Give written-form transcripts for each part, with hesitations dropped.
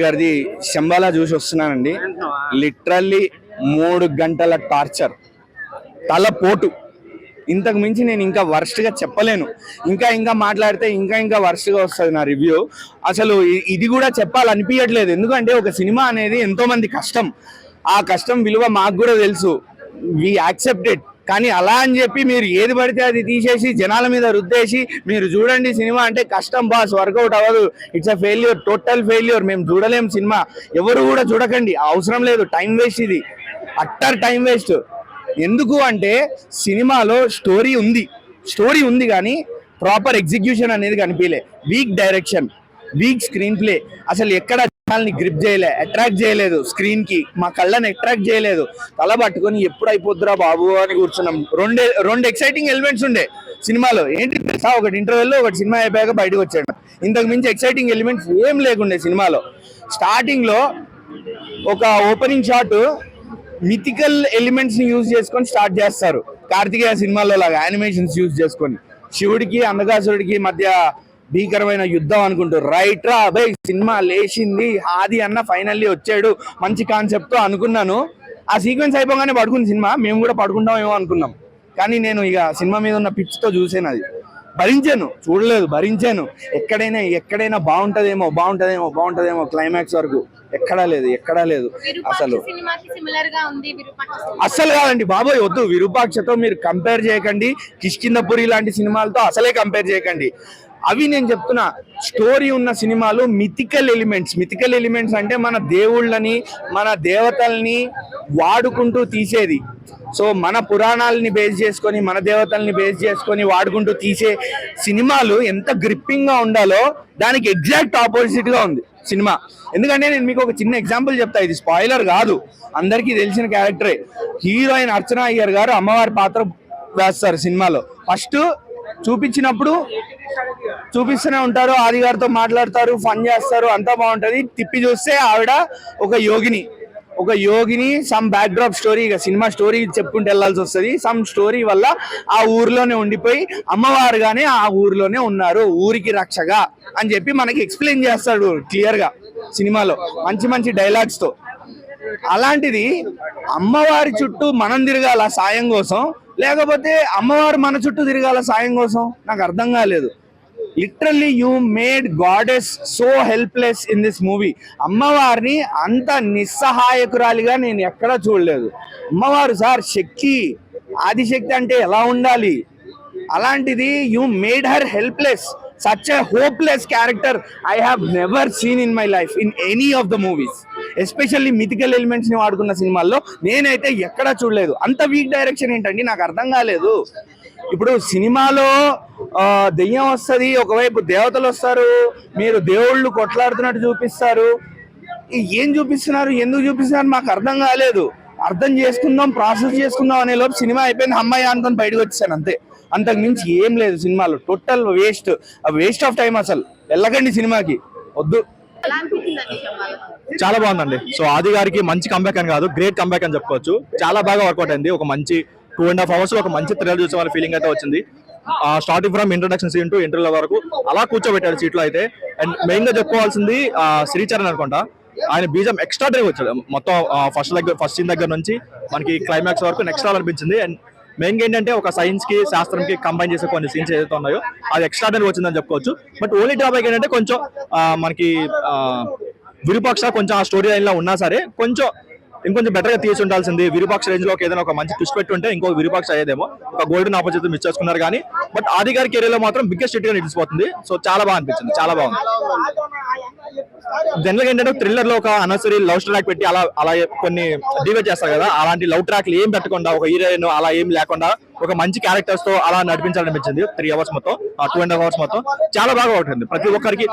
గారిది శంబాలా చూసి వస్తున్నానండి. లిటరల్లీ 3 గంటల టార్చర్, తల పోటు. ఇంతకు మించి నేను ఇంకా వర్స్ట్గా చెప్పలేను. ఇంకా మాట్లాడితే ఇంకా వర్స్ట్గా వస్తుంది నా రివ్యూ. అసలు ఇది కూడా చెప్పాలనిపించట్లేదు, ఎందుకంటే ఒక సినిమా అనేది ఎంతో మంది కష్టం. ఆ కష్టం విలువ మాకు కూడా తెలుసు, వి యాక్సెప్టెడ్. కానీ అలా అని చెప్పి మీరు ఏది పడితే అది తీసేసి జనాల మీద రుద్దేసి మీరు చూడండి సినిమా అంటే కష్టం బాస్, వర్కౌట్ అవ్వదు, it's a failure, total failure, మేము చూడలేం సినిమా, ఎవరు కూడా చూడకండి, అవసరం లేదు, టైం వేస్ట్, ఇది అట్టర్ టైం వేస్ట్. ఎందుకు అంటే సినిమాలో స్టోరీ ఉంది కానీ ప్రాపర్ ఎగ్జిక్యూషన్ అనేది కనిపించలే. Weak direction, weak screenplay, అసలు ఎక్కడ జనాల్ని గ్రిప్ చేయలే, అట్రాక్ట్ చేయలేదు, స్క్రీన్ కి మా కళ్ళని అట్రాక్ట్ చేయలేదు. తల పట్టుకొని ఎప్పుడు అయిపోద్దురా బాబు అని కూర్చున్నాం. రెండు ఎక్సైటింగ్ ఎలిమెంట్స్ ఉండే సినిమాలో. ఏంటి తెలుసా, ఒకటి ఇంటర్వెల్లో, ఒకటి సినిమా అయిపోయాక బయటకు వచ్చాడు. ఇంతకు మించి ఎక్సైటింగ్ ఎలిమెంట్స్ ఏం లేకుండే సినిమాలో. స్టార్టింగ్ లో ఒక ఓపెనింగ్ షాట్ మిథికల్ ఎలిమెంట్స్ ని యూజ్ చేసుకొని స్టార్ట్ చేస్తారు, కార్తికేయ సినిమాలో లాగా యానిమేషన్స్ యూజ్ చేసుకొని. శివుడికి అంధకాసురుడికి మధ్య భీకరమైన యుద్ధం అనుకుంటారు. రైట్ రా అబ్బాయి, సినిమా లేచింది, ఆది అన్న ఫైనల్లీ వచ్చాడు, మంచి కాన్సెప్ట్ తో అనుకున్నాను. ఆ సీక్వెన్స్ అయిపోగానే పడుకుంది సినిమా. మేము కూడా పడుకుంటామేమో అనుకున్నాం, కానీ నేను ఇక సినిమా మీద ఉన్న పిచ్చితో చూసాను, అది భరించాను, చూడలేదు, భరించాను. ఎక్కడైనా బాగుంటదేమో క్లైమాక్స్ వరకు ఎక్కడా లేదు అసలు కాదండి బాబోయ్, వద్దు. విరూపాక్షతో మీరు కంపేర్ చేయకండి, కిష్కింధపురి లాంటి సినిమాలతో అసలే కంపేర్ చేయకండి. అవి నేను చెప్తున్నా, స్టోరీ ఉన్న సినిమాలు మిథికల్ ఎలిమెంట్స్ అంటే మన దేవుళ్ళని, మన దేవతల్ని వాడుకుంటూ తీసేది. సో మన పురాణాలని బేస్ చేసుకొని, మన దేవతల్ని బేస్ చేసుకొని వాడుకుంటూ తీసే సినిమాలు ఎంత గ్రిప్పింగ్ గా ఉండాలో దానికి ఎగ్జాక్ట్ ఆపోజిట్ గా ఉంది సినిమా. ఎందుకంటే నేను మీకు ఒక చిన్న ఎగ్జాంపుల్ చెప్తా, ఇది స్పాయిలర్ కాదు, అందరికీ తెలిసిన క్యారెక్టరే. హీరోయిన్ అర్చనా అయ్యర్ గారు అమ్మవారి పాత్ర వేస్తారు సినిమాలో. ఫస్ట్ చూపించినప్పుడు చూపిస్తూనే ఉంటారు, ఆది గారితో మాట్లాడతారు, ఫన్ చేస్తారు, అంతా బాగుంటది. తిప్పి చూస్తే ఆవిడ ఒక యోగిని సమ్ బ్యాక్ డ్రాప్ స్టోరీ, ఇక సినిమా స్టోరీ చెప్పుకుంటూ వెళ్లాల్సి వస్తుంది. సమ్ స్టోరీ వల్ల ఆ ఊర్లోనే ఉండిపోయి అమ్మవారుగానే ఆ ఊర్లోనే ఉన్నారు, ఊరికి రక్షగా అని చెప్పి మనకి ఎక్స్ప్లెయిన్ చేస్తాడు క్లియర్ గా సినిమాలో, మంచి డైలాగ్స్ తో. అలాంటిది అమ్మవారి చుట్టూ మనం తిరగాల సాయం కోసం, లేకపోతే అమ్మవారు మన చుట్టూ తిరగాల సాయం కోసం, నాకు అర్థం కాలేదు. Literally you made goddess so helpless in this movie. అమ్మవారిని అంత నిస్సహాయకురాలిగా నేను ఎక్కడా చూడలేదు. అమ్మవారు సార్ శక్తి, ఆదిశక్తి అంటే ఎలా ఉండాలి, అలాంటిది you made her helpless. Such a hopeless character I have never seen in my life in any of the movies, especially mythical elements ని వాడుకున్న సినిమాల్లో నేనైతే ఎక్కడా చూడలేదు. అంత వీక్ డైరెక్షన్ ఏంటండి, నాకు అర్థం కాలేదు. ఇప్పుడు సినిమాలో దెయ్యం వస్తుంది, ఒకవైపు దేవతలు వస్తారు, మీరు దేవుళ్ళు కొట్లాడుతున్నట్టు చూపిస్తారు. ఏం చూపిస్తున్నారు, ఎందుకు చూపిస్తున్నారు, మాకు అర్థం కాలేదు. అర్థం చేసుకుందాం, ప్రాసెస్ చేసుకుందాం అనే లోపు సినిమా అయిపోయింది, అమ్మాయి అనుకొని బయటకు వచ్చేసాను అంతే. అంతకు మించి ఏం లేదు సినిమాలో. Total waste of time. అసలు వెళ్ళకండి సినిమాకి, వద్దు. చాలా బాగుందండి. సో ఆది గారికి మంచి కంబ్యాక్ అని కాదు, గ్రేట్ కంబ్యాక్ అని చెప్పుకోవచ్చు. చాలా బాగా వర్కౌట్ అయింది. ఒక మంచి 2.5 hours ఒక మంచి థ్రిల్లర్ చూసే వాళ్ళ ఫీలింగ్ అయితే వచ్చింది. Starting from introduction scene to interview వరకు అలా కూర్చోబెట్టాడు సీట్లో అయితే. అండ్ మెయిన్ గా చెప్పుకోవాల్సింది శ్రీచరణ్ అనుకుంటా, ఆయన బీజం ఎక్స్ట్రా వచ్చాడు. మొత్తం ఫస్ట్ సీన్ దగ్గర నుంచి మనకి క్లైమాక్స్ వరకు నెక్స్ట్ అనిపించింది. అండ్ మెయిన్ ఏంటంటే ఒక సైన్స్ కి శాస్త్రం కి కంబైన్ చేసే కొన్ని సీన్స్ ఏదైతే ఉన్నాయో అది ఎక్స్ట్రాడనరీ వచ్చిందని చెప్పుకోవచ్చు. బట్ ఓన్లీ డ్రాబ్యాక్ ఏంటంటే కొంచెం మనకి విరూపాక్ష కొంచెం ఆ స్టోరీ లైన్ లో ఉన్నా సరే కొంచెం ఇంకొంచెం బెటర్ గా తీసి ఉండాల్సింది. విరూపాక్ష రేంజ్ లో ఏదైనా ఒక మంచి ట్విస్ట్ పెట్టి ఉంటే ఇంకో విరూపాక్ష అయ్యేదేమో. ఒక గోల్డెన్ ఆపర్చునిటీ మిస్ చేసుకున్నారు కానీ బట్ ఆది గారి కెరీర్ లో మాత్రం బిగ్గెస్ట్ హిట్ గా నిలిచిపోతుంది. సో చాలా బాగా అనిపించింది, చాలా బాగుంది. జనరల్ గా ఏంటంటే థ్రిల్లర్ లో ఒక అనవసరీ లవ్ ట్రాక్ పెట్టి అలా కొన్ని డివైడ్ చేస్తారు కదా, అలాంటి లవ్ ట్రాక్లు ఏం పెట్టకుండా ఒక హీరోయిన్ అలా ఏం లేకుండా ఒక మంచి క్యారెక్టర్స్ తో అలా నడిపించాలనిపించింది. 3 hours మొత్తం, 2.5 hours మొత్తం చాలా బాగా ఉంటుంది. ప్రతి ఒక్కరికి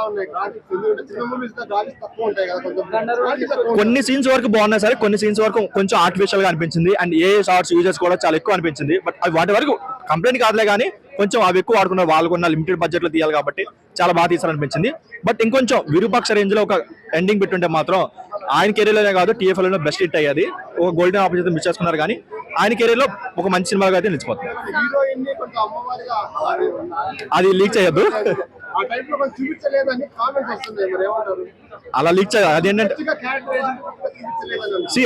కొన్ని సీన్స్ వరకు బాగున్నాయి సరే, కొన్ని సీన్స్ వరకు కొంచెం ఆర్టిఫిషియల్ గా అనిపించింది. అండ్ ఏ షార్ట్స్ యూజెస్ కూడా చాలా ఎక్కువ అనిపించింది. బట్ అవి వాటి వరకు కంప్లైంట్ కాదులే కానీ కొంచెం అవి ఎక్కువ వాడుకున్నారు. వాళ్ళకున్న లిమిటెడ్ బడ్జెట్ లో తీయాలి కాబట్టి చాలా బాగా తీసారనిపించింది. బట్ ఇంకొంచెం విరూపాక్ష రేంజ్ లో ఒక ఎండింగ్ పెట్టుంటే మాత్రం ఆయన కెరీర్ లోనే కాదు టీఎఫ్ఎల్ లో బెస్ట్ హిట్ అయ్యేది. ఒక గోల్డెన్ ఆపర్చునిటీ మిస్ చేసుకున్నారు కానీ ఆయన కెరీర్ లో ఒక మంచి సినిమాగా అయితే నిలిచిపోతుంది. అది లీక్ చేయొద్దు. అలా లీక్ అదేంటంటే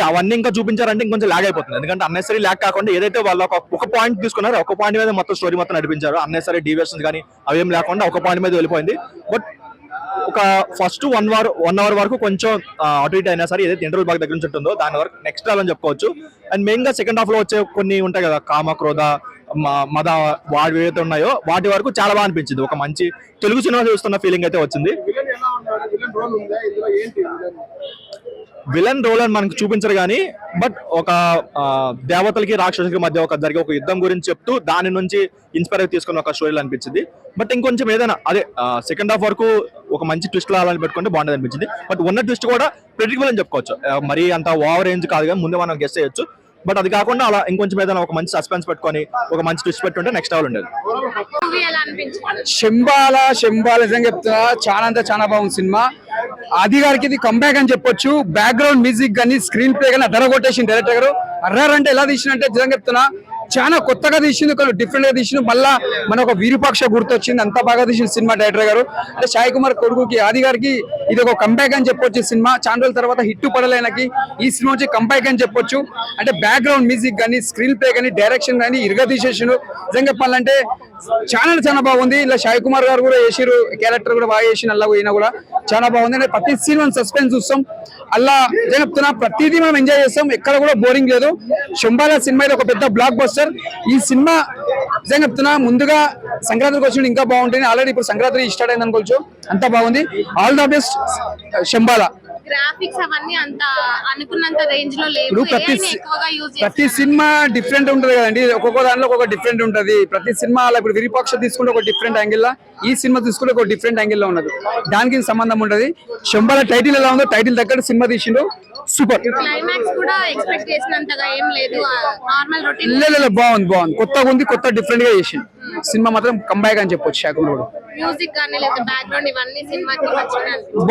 అవన్నీ ఇంకా చూపించారంటే ఇంకొంచెం లాగ్ అయిపోతుంది. ఎందుకంటే అన్నెసరీ లాగ్ కాకుండా ఏదైతే వాళ్ళు ఒక పాయింట్ తీసుకున్నారో ఒక పాయింట్ మీద మొత్తం స్టోరీ మొత్తం నడిపించారు. అన్నెసరీ డీవియేషన్స్ కానీ అవేం లేకుండా ఒక పాయింట్ మీద వెళ్ళిపోయింది. బట్ ఒక ఫస్ట్ 1 అవర్ వరకు కొంచెం అటు ఇటు అయినా సరే ఏదైతే ఇంటర్వల్ బాగా దగ్గర నుంచి ఉంటుందో దాని వరకు నెక్స్ట్ అని చెప్పుకోవచ్చు. అండ్ మెయిన్ గా సెకండ్ హాఫ్ లో వచ్చే కొన్ని ఉంటాయి కదా, కామ క్రోధ మద వాటి ఏవైతే ఉన్నాయో వాటి వరకు చాలా బాగా అనిపించింది. ఒక మంచి తెలుగు సినిమా చూస్తున్న ఫీలింగ్ అయితే వచ్చింది. విలన్ రోల్ అని మనకు చూపించరు కానీ బట్ ఒక దేవతలకి రాక్షసులకి మధ్య జరిగే ఒక యుద్ధం గురించి చెప్తూ దాని నుంచి ఇన్స్పైర్ అయి తీసుకున్న ఒక స్టోరీలు అనిపించింది. బట్ ఇంకొంచెం ఏదైనా అదే సెకండ్ హాఫ్ వరకు ఒక మంచి ట్విస్ట్ లాగాలని పెట్టుకుంటే బాగుండేది అనిపించింది. బట్ ఉన్న ట్విస్ట్ కూడా ప్రెడిక్టబుల్ అని చెప్పుకోవచ్చు. మరీ అంత ఓవర్ రేంజ్ కాదు కానీ ముందే మనం గెస్ చేయొచ్చు. బట్ అది కాకుండా అలా ఇంకొంచెం ఏదైనా ఒక మంచి సస్పెన్స్ పెట్టుకొని ఒక మంచి ట్విస్ట్ పెట్టుకుంటే నెక్స్ట్ లెవెల్ ఉండేది. శంబాల నిజంగా చెప్తున్నా చాలా బాగుంది సినిమా. ఆది గారికి ఇది కంబ్యాక్ అని చెప్పొచ్చు. బ్యాక్గ్రౌండ్ మ్యూజిక్ కానీ స్క్రీన్ ప్లే కానీ అదరగొట్టేసింది డైరెక్టర్ గారు. అంటే ఎలా తీసినంటే నిజంగా చెప్తున్నా చాలా కొత్తగా తీసింది, ఒక డిఫరెంట్ గా తీసింది. మళ్ళా మన ఒక విరూపాక్ష గుర్తొచ్చింది. అంత బాగా తీసిన సినిమా డైరెక్టర్ గారు. అంటే సాయి కుమార్ కొడుకుకి ఆది గారికి ఇది ఒక కంబ్యాక్ అని చెప్పొచ్చు. సినిమా చాలా రోజుల తర్వాత హిట్ పడలేనకి ఈ సినిమా వచ్చి కంబ్యాక్ అని చెప్పొచ్చు. అంటే బ్యాక్గ్రౌండ్ మ్యూజిక్ కానీ స్క్రీన్ ప్లే కానీ డైరెక్షన్ కానీ ఇరుగా తీసేసిండు. నిజంగా చెప్పాలంటే చాలా బాగుంది. ఇలా సాయి కుమార్ గారు కూడా చేసిరు, క్యారెక్టర్ కూడా బాగా చేసిన అలా ఈయన కూడా చాలా బాగుంది. అంటే ప్రతి సీన్ సస్పెన్స్ చూస్తాం. అలా నిజంగా చెప్తున్నా ప్రతిదీ మనం ఎంజాయ్ చేస్తాం, ఎక్కడ కూడా బోరింగ్ లేదు. శంబాల సినిమా ఇది ఒక పెద్ద బ్లాక్ బస్టర్. ఈ సినిమా నిజంగా చెప్తున్నా ముందుగా సంక్రాంతికి వచ్చిన ఇంకా బాగుంటుంది. ఆల్రెడీ ఇప్పుడు సంక్రాంతి స్టార్ట్ అయింది అనుకోవచ్చు. అంత బాగుంది. All the best Shambhala. Graphics అవన్నీ అంత అనుకున్నంత రేంజ్ లో లేవు. ప్రతి సినిమా డిఫరెంట్ ఉంటది కదండి, ఒక్కొక్క దాంట్లో ఒక్కొక్క డిఫరెంట్ ఉంటది. ప్రతి సినిమా ఇప్పుడు విరూపాక్ష తీసుకుంటే ఒక డిఫరెంట్ యాంగిల్ లా, ఈ సినిమా తీసుకుంటే ఒక డిఫరెంట్ యాంగిల్ లో ఉన్నది. దానికి సంబంధం ఉంటది. శంబాల టైటిల్ ఎలా ఉందో టైటిల్ దగ్గర సినిమా తీసిండు. సూపర్. క్లైమాక్స్ కూడా ఎక్స్పెక్ట్ చేసినంతగా ఏం లేదు, నార్మల్ రొటీన్. లేదు బాగుంది. కొత్తగా ఉంది, కొత్త డిఫరెంట్ గా చేసిండు. సినిమా మాత్రం కంబ్యాక్ అని చెప్పొచ్చు. శాఖలు మ్యూజిక్ కానీ లేదా బ్యాక్గ్రౌండ్ ఇవన్నీ సినిమాకి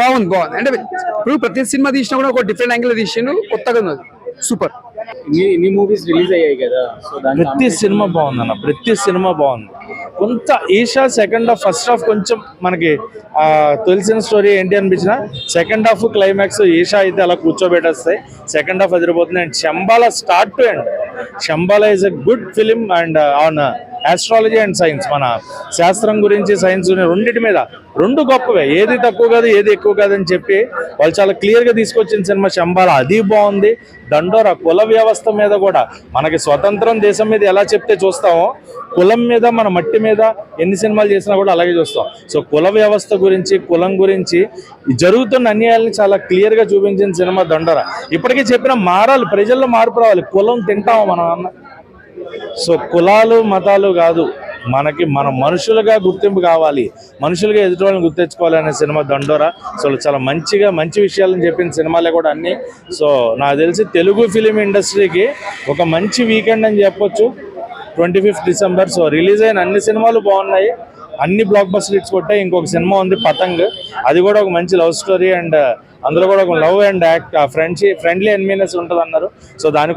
బాగుంది. అంటే ఇప్పుడు ప్రతి సినిమా తీసినా కూడా ఒక డిఫరెంట్ యాంగిల్ తీసిండు, కొత్తగా ఉన్నది. సూపర్. ఇన్ని మూవీస్ రిలీజ్ అయ్యాయి కదా, సో ప్రతి సినిమా బాగుంది అన్న, ప్రతి సినిమా బాగుంది. కొంత Eesha second half, first half కొంచెం మనకి తెలిసిన స్టోరీ ఏంటి అనిపించిన, సెకండ్ హాఫ్ క్లైమాక్స్ ఈషా అయితే అలా కూర్చోబెట్టేస్తాయి. సెకండ్ హాఫ్ అదిరిపోతుంది. And Shambhala start to end, Shambhala is a good film and on astrology and science, మన శాస్త్రం గురించి సైన్స్ రెండింటి మీద రెండు గొప్పవే, ఏది తక్కువ కాదు ఏది ఎక్కువ కాదని చెప్పి వాళ్ళు చాలా క్లియర్గా తీసుకొచ్చిన సినిమా శంబాల. అది బాగుంది. దండోరా కుల వ్యవస్థ మీద కూడా మనకి స్వతంత్రం దేశం మీద ఎలా చెప్తే చూస్తామో, కులం మీద మన మట్టి మీద ఎన్ని సినిమాలు చేసినా కూడా అలాగే చూస్తాం. సో కుల వ్యవస్థ గురించి, కులం గురించి జరుగుతున్న అన్యాయాలని చాలా క్లియర్గా చూపించిన సినిమా దండోరా. ఇప్పటికీ చెప్పిన మారాలి, ప్రజల్లో మార్పు రావాలి. కులం తింటాము మనం అన్న. సో కులాలు మతాలు కాదు, మనకి మన మనుషులుగా గుర్తింపు కావాలి, మనుషులుగా ఎదుటి వాళ్ళని గుర్తించుకోవాలి అనే సినిమా దండోరా. సో చాలా మంచి విషయాలని చెప్పిన సినిమాలే కూడా అన్ని. సో నాకు తెలిసి తెలుగు ఫిలిం ఇండస్ట్రీకి ఒక మంచి వీకెండ్ అని చెప్పొచ్చు 25th డిసెంబర్. సో రిలీజ్ అయిన అన్ని సినిమాలు బాగున్నాయి, అన్ని బ్లాక్ బస్టర్ హిట్స్ కొట్టాయి. ఇంకొక సినిమా ఉంది పతంగ్, అది కూడా ఒక మంచి లవ్ స్టోరీ అండ్ అందులో కూడా ఒక లవ్ అండ్ యాక్ట్ ఫ్రెండ్లీ ఎన్మీనెస్ ఉంటుంది అన్నారు. సో దాని